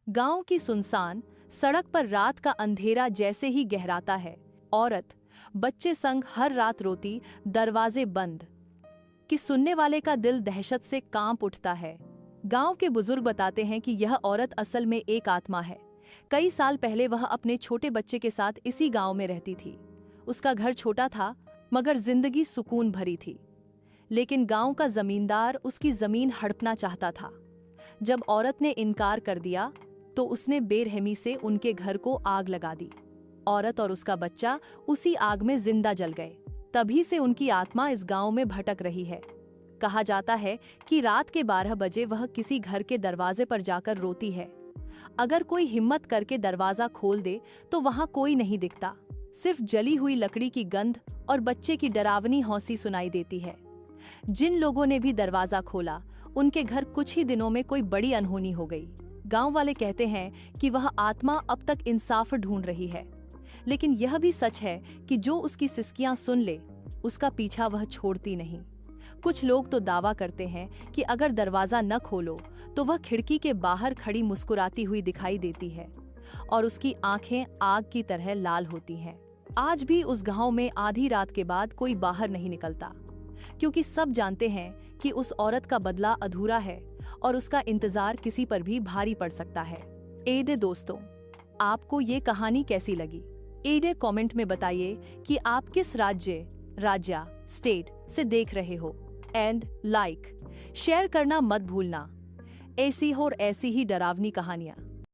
गांव की सुनसान सड़क पर रात का अंधेरा जैसे ही गहराता है, औरत बच्चे संग हर रात रोती, दरवाजे बंद, कि सुनने वाले का दिल दहशत से कांप उठता है। गांव के बुजुर्ग बताते हैं कि यह औरत असल में एक आत्मा है। कई साल पहले वह अपने छोटे बच्चे के साथ इसी गांव में रहती थी। उसका घर छोटा था, मगर जिंदगी सुकून भरी थी। लेकिन गांव का जमींदार उसकी जमीन हड़पना चाहता था। जब औरत ने इनकार कर दिया तो उसने बेरहमी से उनके घर को आग लगा दी। औरत और उसका बच्चा उसी आग में जिंदा जल गए। तभी से उनकी आत्मा इस गांव में भटक रही है। कहा जाता है कि रात के 12 बजे वह किसी घर के दरवाजे पर जाकर रोती है। अगर कोई हिम्मत करके दरवाजा खोल दे तो वहां कोई नहीं दिखता, सिर्फ जली हुई लकड़ी की गंध और बच्चे की डरावनी हौंसी सुनाई देती है। जिन लोगों ने भी दरवाजा खोला, उनके घर कुछ ही दिनों में कोई बड़ी अनहोनी हो गई। गांव वाले कहते हैं कि वह आत्मा अब तक इंसाफ ढूंढ रही है, लेकिन यह भी सच है कि जो उसकी सिसकियां सुन ले, उसका पीछा वह छोड़ती नहीं। कुछ लोग तो दावा करते हैं कि अगर दरवाजा न खोलो तो वह खिड़की के बाहर खड़ी मुस्कुराती हुई दिखाई देती है और उसकी आंखें आग की तरह लाल होती हैं। आज भी उस गांव में आधी रात के बाद कोई बाहर नहीं निकलता, क्योंकि सब जानते हैं कि उस औरत का बदला अधूरा है और उसका इंतजार किसी पर भी भारी पड़ सकता है। एडे दोस्तों, आपको ये कहानी कैसी लगी? एडे कमेंट में बताइए कि आप किस राज्य स्टेट से देख रहे हो। एंड लाइक शेयर करना मत भूलना। ऐसी और ऐसी ही डरावनी कहानियां